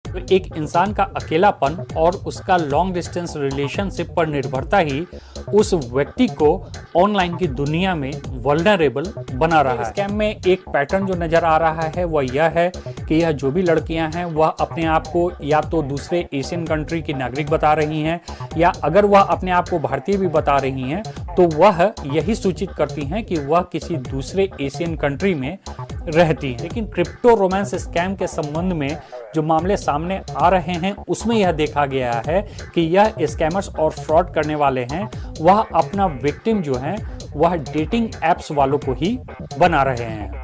तो एक इंसान का अकेलापन और उसका लॉन्ग डिस्टेंस रिलेशनशिप पर निर्भरता ही उस व्यक्ति को ऑनलाइन की दुनिया में वल्नरेबल बना रहा है। स्कैम में एक पैटर्न जो नजर आ रहा है वह यह है कि यह जो भी लड़कियां हैं वह अपने आप को या तो दूसरे एशियन कंट्री की नागरिक बता रही हैं, या अगर वह अपने आप को भारतीय भी बता रही हैं तो वह यही सूचित करती हैं कि वह किसी दूसरे एशियन कंट्री में रहती है। लेकिन क्रिप्टो रोमांस स्कैम के संबंध में जो मामले सामने आ रहे हैं उसमें यह देखा गया है कि यह स्कैमर्स और फ्रॉड करने वाले हैं वह अपना विक्टिम जो है वह डेटिंग एप्स वालों को ही बना रहे हैं।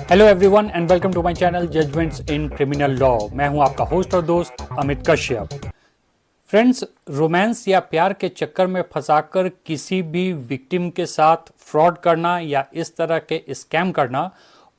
Hello everyone and welcome to my channel judgements in criminal law. मैं हूं आपका होस्ट और दोस्त अमित कश्यप। फ्रेंड्स, रोमांस या प्यार के चक्कर में फंसाकर किसी भी विक्टिम के साथ फ्रॉड करना या इस तरह के स्कैम करना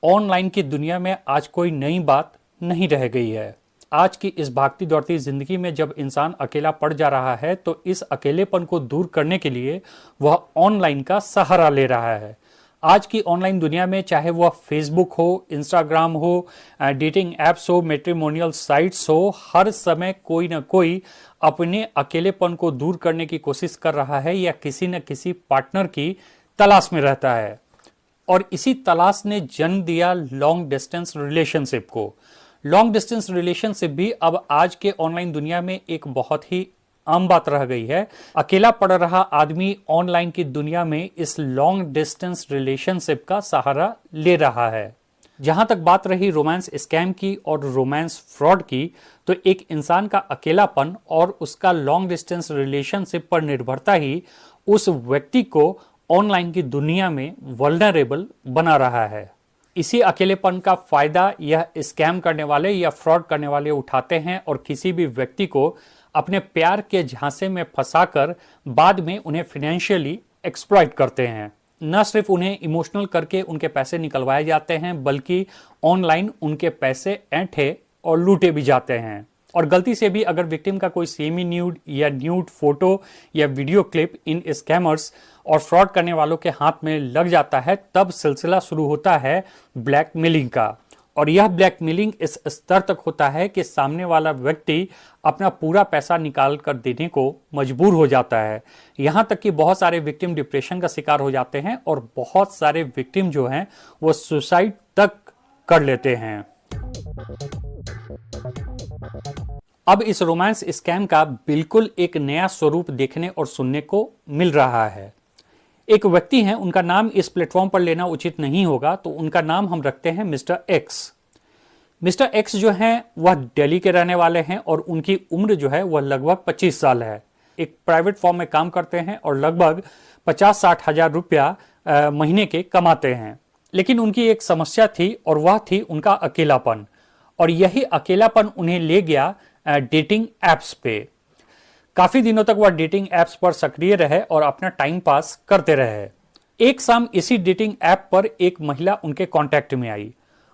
ऑनलाइन की दुनिया में आज कोई नई बात नहीं रह गई है। आज की इस भागती दौड़ती जिंदगी में जब इंसान अकेला पड़ जा रहा है तो इस अकेलेपन को दूर करने के लिए वह ऑनलाइन का सहारा ले रहा है। आज की ऑनलाइन दुनिया में चाहे वह फेसबुक हो, इंस्टाग्राम हो, डेटिंग एप्स हो, मैट्रिमोनियल साइट्स हो, हर समय कोई ना कोई अपने अकेलेपन को दूर करने की कोशिश कर रहा है या किसी न किसी पार्टनर की तलाश में रहता है। और इसी तलाश ने जन्म दिया लॉन्ग डिस्टेंस रिलेशनशिप को। लॉन्ग डिस्टेंस रिलेशनशिप भी अब आज के ऑनलाइन दुनिया में एक बहुत ही आम बात रह गई है। अकेला पड़ रहा आदमी ऑनलाइन की दुनिया में इस लॉन्ग डिस्टेंस रिलेशनशिप का सहारा ले रहा है। जहां तक बात रही रोमांस स्कैम की और रोमांस फ्रॉड की, तो एक इंसान का अकेलापन और उसका लॉन्ग डिस्टेंस रिलेशनशिप पर निर्भरता ही उस व्यक्ति को ऑनलाइन की दुनिया में वल्नरेबल बना रहा है। इसी अकेलेपन का फायदा यह स्कैम करने वाले या फ्रॉड करने वाले उठाते हैं और किसी भी व्यक्ति को अपने प्यार के झांसे में फंसाकर बाद में उन्हें फाइनेंशियली एक्सप्लॉइट करते हैं। न सिर्फ उन्हें इमोशनल करके उनके पैसे निकलवाए जाते हैं बल्कि ऑनलाइन उनके पैसे ऐंठे और लूटे भी जाते हैं। और गलती से भी अगर विक्टिम का कोई सेमी न्यूड या न्यूड फोटो या वीडियो क्लिप इन स्कैमर्स और फ्रॉड करने वालों के हाथ में लग जाता है तब सिलसिला शुरू होता है ब्लैकमेलिंग का। और यह ब्लैकमेलिंग इस स्तर तक होता है कि सामने वाला व्यक्ति अपना पूरा पैसा निकाल कर देने को मजबूर हो जाता है। यहाँ तक कि बहुत सारे विक्टिम डिप्रेशन का शिकार हो जाते हैं और बहुत सारे विक्टिम जो हैं वो सुसाइड तक कर लेते हैं। अब इस रोमांस स्कैम का बिल्कुल एक नया स्वरूप देखने और सुनने को मिल रहा है। एक व्यक्ति हैं, उनका नाम इस प्लेटफॉर्म पर लेना उचित नहीं होगा तो उनका नाम हम रखते हैं मिस्टर एक्स। मिस्टर एक्स जो हैं वह दिल्ली के रहने वाले हैं और उनकी उम्र जो है वह लगभग 25 साल है। एक प्राइवेट फॉर्म में काम करते हैं और लगभग 50-60 हजार रुपया महीने के कमाते हैं। लेकिन उनकी एक समस्या थी और वह थी उनका अकेलापन, और यही अकेलापन उन्हें ले गया डेटिंग एप्स पे। काफी दिनों तक वह डेटिंग एप्स पर सक्रिय रहे और अपना टाइम पास करते रहे। एक शाम इसी डेटिंग ऐप पर एक महिला उनके कांटेक्ट में आई।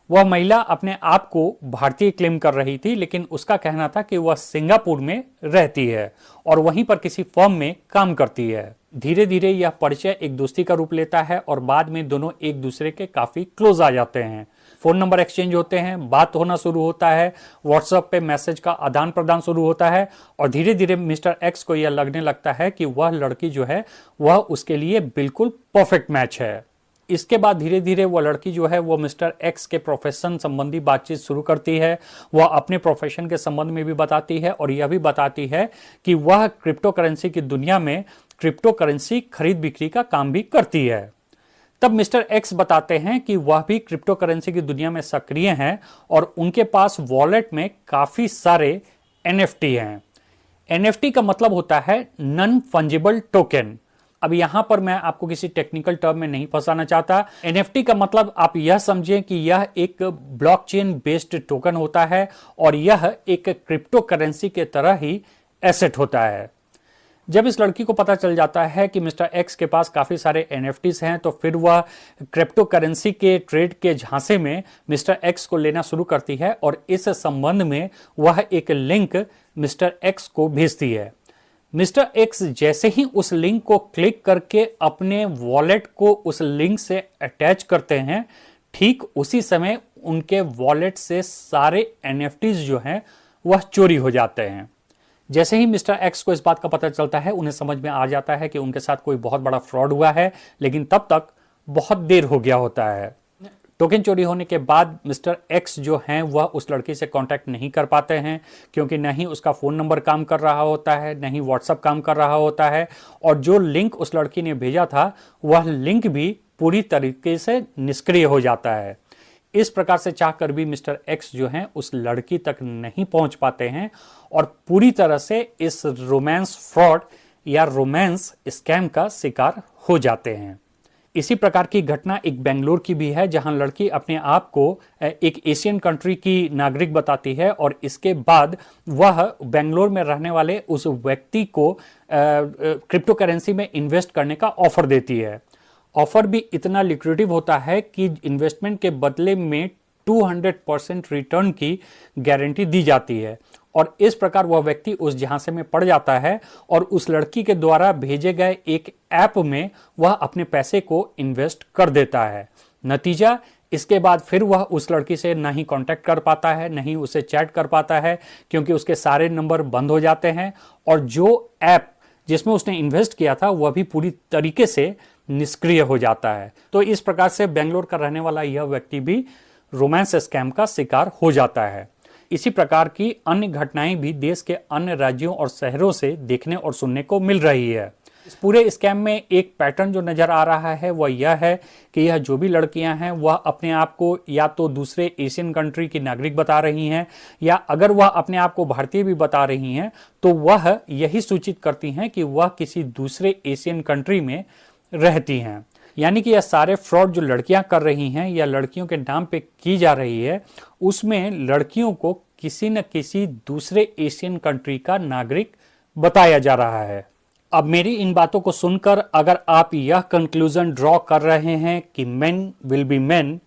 वह महिला अपने आप को भारतीय क्लेम कर रही थी, लेकिन उसका कहना था कि वह सिंगापुर में रहती है और वहीं पर किसी फर्म में काम करती है। धीरे धीरे यह परिचय एक दोस्ती का रूप लेता है और बाद में दोनों एक दूसरे के काफी क्लोज आ जाते हैं। फोन नंबर एक्सचेंज होते हैं, बात होना शुरू होता है, व्हाट्सएप पे मैसेज का आदान प्रदान शुरू होता है और धीरे धीरे मिस्टर एक्स को यह लगने लगता है कि वह लड़की जो है वह उसके लिए बिल्कुल परफेक्ट मैच है। इसके बाद धीरे धीरे वह लड़की जो है वो मिस्टर एक्स के प्रोफेशन संबंधी बातचीत शुरू करती है। वह अपने प्रोफेशन के संबंध में भी बताती है और यह भी बताती है कि वह क्रिप्टो करेंसी की दुनिया में क्रिप्टो करेंसी खरीद बिक्री का काम भी करती है। तब मिस्टर एक्स बताते हैं कि वह भी क्रिप्टो करेंसी की दुनिया में सक्रिय हैं और उनके पास वॉलेट में काफी सारे एनएफटी हैं। एनएफटी का मतलब होता है नॉन फंजिबल टोकन। अब यहां पर मैं आपको किसी टेक्निकल टर्म में नहीं फंसाना चाहता। एनएफटी का मतलब आप यह समझें कि यह एक ब्लॉकचेन बेस्ड टोकन होता है और यह एक क्रिप्टो करेंसी के तरह ही एसेट होता है। जब इस लड़की को पता चल जाता है कि मिस्टर एक्स के पास काफी सारे एनएफटीज हैं तो फिर वह क्रिप्टो करेंसी के ट्रेड के झांसे में मिस्टर एक्स को लेना शुरू करती है और इस संबंध में वह एक लिंक मिस्टर एक्स को भेजती है। मिस्टर एक्स जैसे ही उस लिंक को क्लिक करके अपने वॉलेट को उस लिंक से अटैच करते हैं, ठीक उसी समय उनके वॉलेट से सारे एनएफटीज जो हैं वह चोरी हो जाते हैं। जैसे ही मिस्टर एक्स को इस बात का पता चलता है, उन्हें समझ में आ जाता है कि उनके साथ कोई बहुत बड़ा फ्रॉड हुआ है, लेकिन तब तक बहुत देर हो गया होता है। टोकन चोरी होने के बाद मिस्टर एक्स जो हैं वह उस लड़की से कांटेक्ट नहीं कर पाते हैं, क्योंकि न ही उसका फ़ोन नंबर काम कर रहा होता है, न ही व्हाट्सएप काम कर रहा होता है, और जो लिंक उस लड़की ने भेजा था वह लिंक भी पूरी तरीके से निष्क्रिय हो जाता है। इस प्रकार से चाहकर भी मिस्टर एक्स जो हैं उस लड़की तक नहीं पहुंच पाते हैं और पूरी तरह से इस रोमांस फ्रॉड या रोमांस स्कैम का शिकार हो जाते हैं। इसी प्रकार की घटना एक बेंगलोर की भी है, जहां लड़की अपने आप को एक एशियन कंट्री की नागरिक बताती है और इसके बाद वह बेंगलोर में रहने वाले उस व्यक्ति को क्रिप्टो करेंसी में इन्वेस्ट करने का ऑफर देती है। ऑफर भी इतना लिक्रेटिव होता है कि इन्वेस्टमेंट के बदले में 200% रिटर्न की गारंटी दी जाती है, और इस प्रकार वह व्यक्ति उस झांसे में पड़ जाता है और उस लड़की के द्वारा भेजे गए एक ऐप में वह अपने पैसे को इन्वेस्ट कर देता है। नतीजा, इसके बाद फिर वह उस लड़की से ना ही कांटेक्ट कर पाता है, ना ही उसे चैट कर पाता है, क्योंकि उसके सारे नंबर बंद हो जाते हैं और जो ऐप जिसमें उसने इन्वेस्ट किया था वह भी पूरी तरीके से निष्क्रिय हो जाता है। तो इस प्रकार से बेंगलोर का रहने वाला यह व्यक्ति भी रोमांस स्कैम का शिकार हो जाता है। इसी प्रकार की अन्य घटनाएं भी देश के अन्य राज्यों और शहरों से देखने और सुनने को मिल रही है। इस पूरे स्कैम में एक पैटर्न जो नजर आ रहा है वह यह है कि यह जो भी लड़कियां हैं वह अपने आप को या तो दूसरे एशियन कंट्री की नागरिक बता रही हैं, या अगर वह अपने आप को भारतीय भी बता रही हैं तो वह यही सूचित करती हैं कि वह किसी दूसरे एशियन कंट्री में रहती हैं। यानी कि यह सारे फ्रॉड जो लड़कियां कर रही हैं या लड़कियों के नाम पे की जा रही है, उसमें लड़कियों को किसी न किसी दूसरे एशियन कंट्री का नागरिक बताया जा रहा है। अब मेरी इन बातों को सुनकर अगर आप यह कंक्लूजन ड्रॉ कर रहे हैं कि मेन विल बी मेन,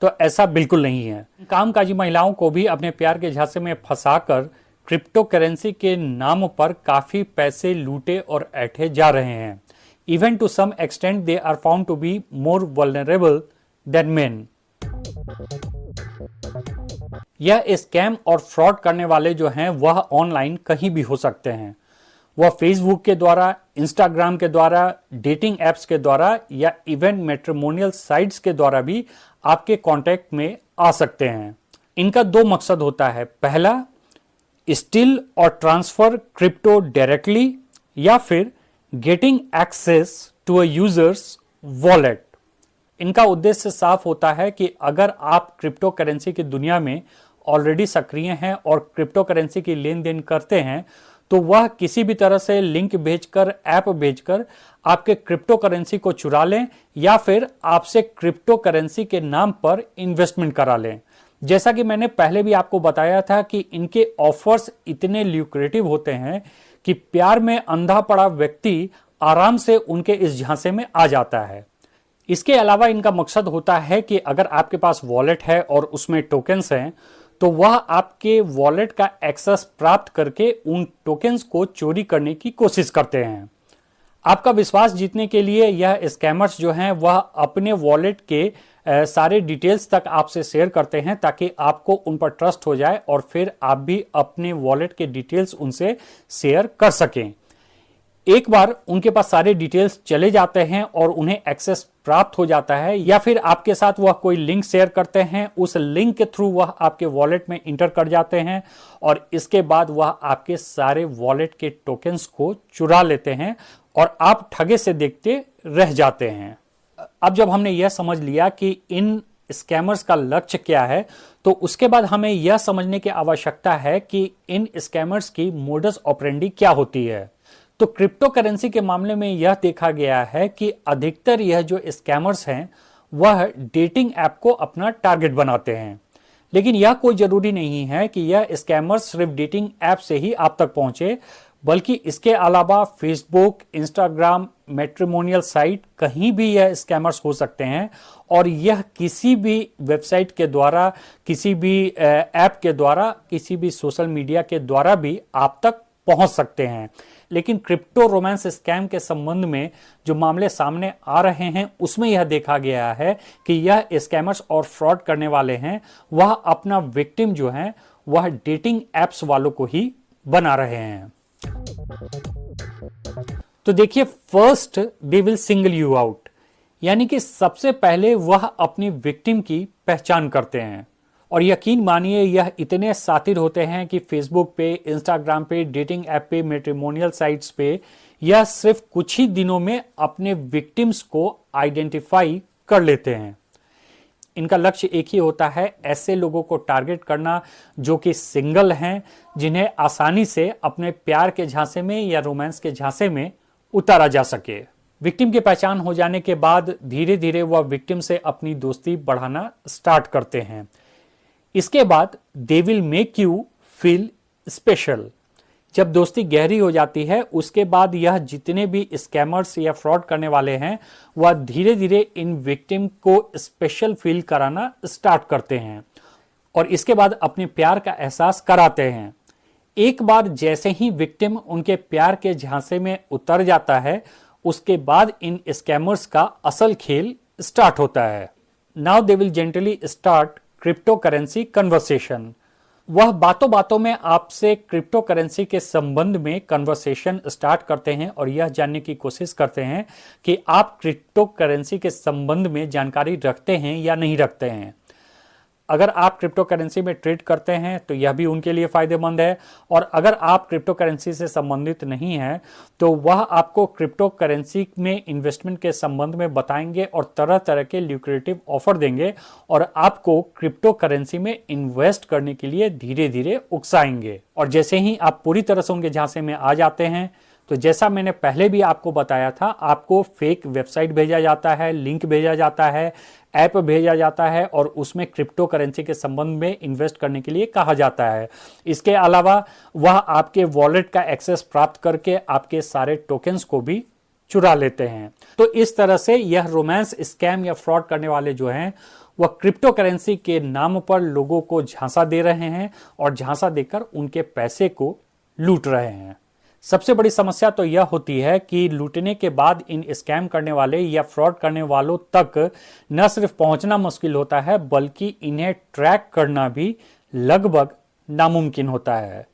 तो ऐसा बिल्कुल नहीं है। कामकाजी महिलाओं को भी अपने प्यार के झांसे में फंसाकर क्रिप्टो करेंसी के नाम पर काफी पैसे लूटे और ऐंठे जा रहे हैं। Even to some extent, they are found to be more vulnerable than men. यह स्कैम और फ्रॉड करने वाले जो हैं वह ऑनलाइन कहीं भी हो सकते हैं। वह फेसबुक के द्वारा, इंस्टाग्राम के द्वारा, डेटिंग एप्स के द्वारा या इवन मैट्रिमोनियल साइट्स के द्वारा भी आपके कांटेक्ट में आ सकते हैं। इनका दो मकसद होता है। पहला, स्टील और ट्रांसफर क्रिप्टो डायरेक्टली, या फिर getting access to a users wallet. इनका उद्देश्य साफ होता है कि अगर आप क्रिप्टो करेंसी की दुनिया में ऑलरेडी सक्रिय हैं और क्रिप्टो करेंसी की लेन देन करते हैं, तो वह किसी भी तरह से लिंक भेजकर, ऐप भेजकर आपके क्रिप्टो करेंसी को चुरा लें या फिर आपसे क्रिप्टो करेंसी के नाम पर इन्वेस्टमेंट करा लें। जैसा कि मैंने पहले भी आपको बताया था कि इनके ऑफर्स इतने ल्यूक्रेटिव होते हैं कि प्यार में अंधा पड़ा व्यक्ति आराम से उनके इस झांसे में आ जाता है। इसके अलावा इनका मकसद होता है कि अगर आपके पास वॉलेट है और उसमें टोकन्स हैं, तो वह आपके वॉलेट का एक्सेस प्राप्त करके उन टोकन्स को चोरी करने की कोशिश करते हैं। आपका विश्वास जीतने के लिए यह स्कैमर्स जो हैं वह अपने वॉलेट के सारे डिटेल्स तक आपसे शेयर करते हैं, ताकि आपको उन पर ट्रस्ट हो जाए और फिर आप भी अपने वॉलेट के डिटेल्स उनसे शेयर कर सकें। एक बार उनके पास सारे डिटेल्स चले जाते हैं और उन्हें एक्सेस प्राप्त हो जाता है, या फिर आपके साथ वह कोई लिंक शेयर करते हैं, उस लिंक के थ्रू वह आपके वॉलेट में इंटर कर जाते हैं और इसके बाद वह आपके सारे वॉलेट के टोकन्स को चुरा लेते हैं और आप ठगे से देखते रह जाते हैं। अब जब हमने यह समझ लिया कि इन स्कैमर्स का लक्ष्य क्या है, तो उसके बाद हमें यह समझने की आवश्यकता है कि इन स्कैमर्स की मोडस ऑपरेंडी क्या होती है। तो क्रिप्टो करेंसी के मामले में यह देखा गया है कि अधिकतर यह जो स्कैमर्स हैं वह डेटिंग ऐप को अपना टारगेट बनाते हैं, लेकिन यह कोई जरूरी नहीं है कि यह स्कैमर्स सिर्फ डेटिंग ऐप से ही आप तक पहुंचे, बल्कि इसके अलावा फेसबुक, इंस्टाग्राम, मैट्रिमोनियल साइट, कहीं भी यह स्कैमर्स हो सकते हैं और यह किसी भी वेबसाइट के द्वारा, किसी भी ऐप के द्वारा, किसी भी सोशल मीडिया के द्वारा भी आप तक पहुंच सकते हैं। लेकिन क्रिप्टो रोमांस स्कैम के संबंध में जो मामले सामने आ रहे हैं उसमें यह देखा गया है कि यह स्कैमर्स और फ्रॉड करने वाले हैं वह अपना विक्टिम जो है वह डेटिंग एप्स वालों को ही बना रहे हैं। तो देखिए, first they will single you out, यानी कि सबसे पहले वह अपनी विक्टिम की पहचान करते हैं। और यकीन मानिए यह इतने शातिर होते हैं कि फेसबुक पे, इंस्टाग्राम पे, डेटिंग ऐप पे, मैट्रिमोनियल साइट्स पे यह सिर्फ कुछ ही दिनों में अपने विक्टिम्स को आइडेंटिफाई कर लेते हैं। इनका लक्ष्य एक ही होता है, ऐसे लोगों को टारगेट करना जो कि सिंगल हैं, जिन्हें आसानी से अपने प्यार के झांसे में या रोमांस के झांसे में उतारा जा सके। विक्टिम की पहचान हो जाने के बाद धीरे धीरे वह विक्टिम से अपनी दोस्ती बढ़ाना स्टार्ट करते हैं। इसके बाद they will make you feel special. जब दोस्ती गहरी हो जाती है उसके बाद यह जितने भी स्कैमर्स या फ्रॉड करने वाले हैं वह धीरे धीरे इन विक्टिम को स्पेशल फील कराना स्टार्ट करते हैं और इसके बाद अपने प्यार का एहसास कराते हैं। एक बार जैसे ही विक्टिम उनके प्यार के झांसे में उतर जाता है उसके बाद इन स्कैमर्स का असल खेल स्टार्ट होता है। Now they will gently start crypto currency conversation. वह बातों बातों में आपसे क्रिप्टो करेंसी के संबंध में कन्वर्सेशन स्टार्ट करते हैं और यह जानने की कोशिश करते हैं कि आप क्रिप्टो करेंसी के संबंध में जानकारी रखते हैं या नहीं रखते हैं। अगर आप क्रिप्टो करेंसी में ट्रेड करते हैं तो यह भी उनके लिए फायदेमंद है, और अगर आप क्रिप्टो करेंसी से संबंधित नहीं हैं तो वह आपको क्रिप्टो करेंसी में इन्वेस्टमेंट के संबंध में बताएंगे और तरह तरह के ल्यूक्रेटिव ऑफर देंगे और आपको क्रिप्टो करेंसी में इन्वेस्ट करने के लिए धीरे धीरे उकसाएंगे। और जैसे ही आप पूरी तरह से उनके झांसे में आ जाते हैं तो जैसा मैंने पहले भी आपको बताया था, आपको फेक वेबसाइट भेजा जाता है, लिंक भेजा जाता है, ऐप भेजा जाता है और उसमें क्रिप्टो करेंसी के संबंध में इन्वेस्ट करने के लिए कहा जाता है। इसके अलावा वह आपके वॉलेट का एक्सेस प्राप्त करके आपके सारे टोकन्स को भी चुरा लेते हैं। तो इस तरह से यह रोमांस स्कैम या फ्रॉड करने वाले जो हैं वह क्रिप्टो करेंसी के नाम पर लोगों को झांसा दे रहे हैं और झांसा देकर उनके पैसे को लूट रहे हैं। सबसे बड़ी समस्या तो यह होती है कि लूटने के बाद इन स्कैम करने वाले या फ्रॉड करने वालों तक न सिर्फ पहुंचना मुश्किल होता है बल्कि इन्हें ट्रैक करना भी लगभग नामुमकिन होता है।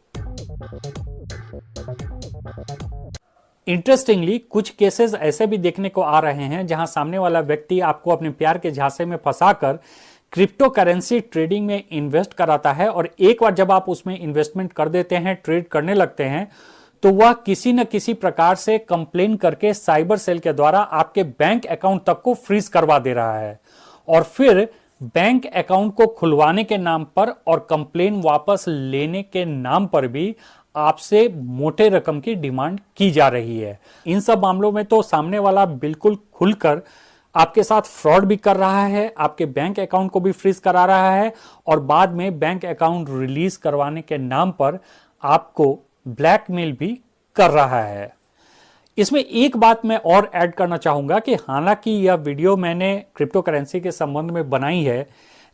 इंटरेस्टिंगली कुछ केसेस ऐसे भी देखने को आ रहे हैं जहां सामने वाला व्यक्ति आपको अपने प्यार के झांसे में फंसाकर क्रिप्टो करेंसी ट्रेडिंग में इन्वेस्ट कराता है और एक बार जब आप उसमें इन्वेस्टमेंट कर देते हैं, ट्रेड करने लगते हैं, तो वह किसी न किसी प्रकार से कंप्लेन करके साइबर सेल के द्वारा आपके बैंक अकाउंट तक को फ्रीज करवा दे रहा है और फिर बैंक अकाउंट को खुलवाने के नाम पर और कंप्लेन वापस लेने के नाम पर भी आपसे मोटे रकम की डिमांड की जा रही है। इन सब मामलों में तो सामने वाला बिल्कुल खुलकर आपके साथ फ्रॉड भी कर रहा है, आपके बैंक अकाउंट को भी फ्रीज करा रहा है और बाद में बैंक अकाउंट रिलीज करवाने के नाम पर आपको ब्लैकमेल भी कर रहा है। इसमें एक बात मैं और ऐड करना चाहूंगा कि हालांकि यह वीडियो मैंने क्रिप्टो करेंसी के संबंध में बनाई है,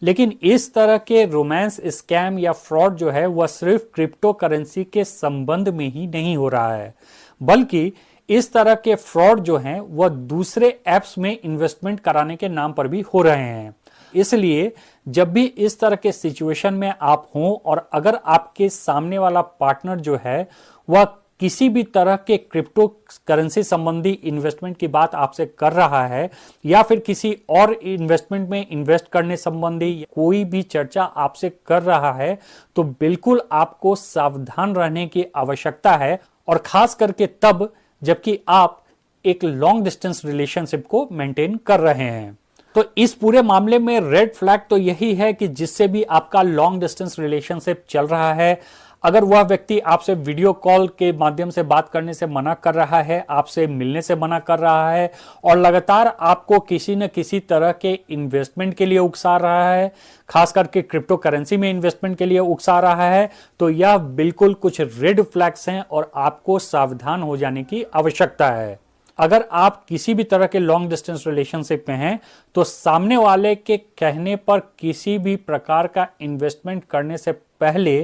लेकिन इस तरह के रोमांस स्कैम या फ्रॉड जो है वह सिर्फ क्रिप्टो करेंसी के संबंध में ही नहीं हो रहा है, बल्कि इस तरह के फ्रॉड जो हैं वह दूसरे एप्स में इन्वेस्टमेंट कराने के नाम पर भी हो रहे हैं। इसलिए जब भी इस तरह के सिचुएशन में आप हों और अगर आपके सामने वाला पार्टनर जो है वह किसी भी तरह के क्रिप्टो करेंसी संबंधी इन्वेस्टमेंट की बात आपसे कर रहा है या फिर किसी और इन्वेस्टमेंट में इन्वेस्ट करने संबंधी कोई भी चर्चा आपसे कर रहा है, तो बिल्कुल आपको सावधान रहने की आवश्यकता है और खास करके तब जबकि आप एक लॉन्ग डिस्टेंस रिलेशनशिप को मेंटेन कर रहे हैं। तो इस पूरे मामले में रेड फ्लैग तो यही है कि जिससे भी आपका लॉन्ग डिस्टेंस रिलेशनशिप चल रहा है, अगर वह व्यक्ति आपसे वीडियो कॉल के माध्यम से बात करने से मना कर रहा है, आपसे मिलने से मना कर रहा है और लगातार आपको किसी न किसी तरह के इन्वेस्टमेंट के लिए उकसा रहा है, खास करके क्रिप्टो करेंसी में इन्वेस्टमेंट के लिए उकसा रहा है, तो यह बिल्कुल कुछ रेड फ्लैग्स हैं और आपको सावधान हो जाने की आवश्यकता है। अगर आप किसी भी तरह के लॉन्ग डिस्टेंस रिलेशनशिप में हैं तो सामने वाले के कहने पर किसी भी प्रकार का इन्वेस्टमेंट करने से पहले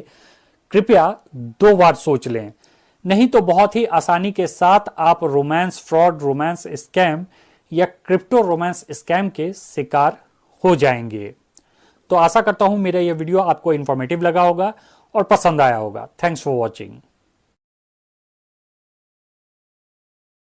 कृपया 2 बार सोच लें। नहीं तो बहुत ही आसानी के साथ आप रोमांस फ्रॉड, रोमांस स्कैम या क्रिप्टो रोमांस स्कैम के शिकार हो जाएंगे। तो आशा करता हूं मेरा यह वीडियो आपको इंफॉर्मेटिव लगा होगा और पसंद आया होगा। Thanks for watching.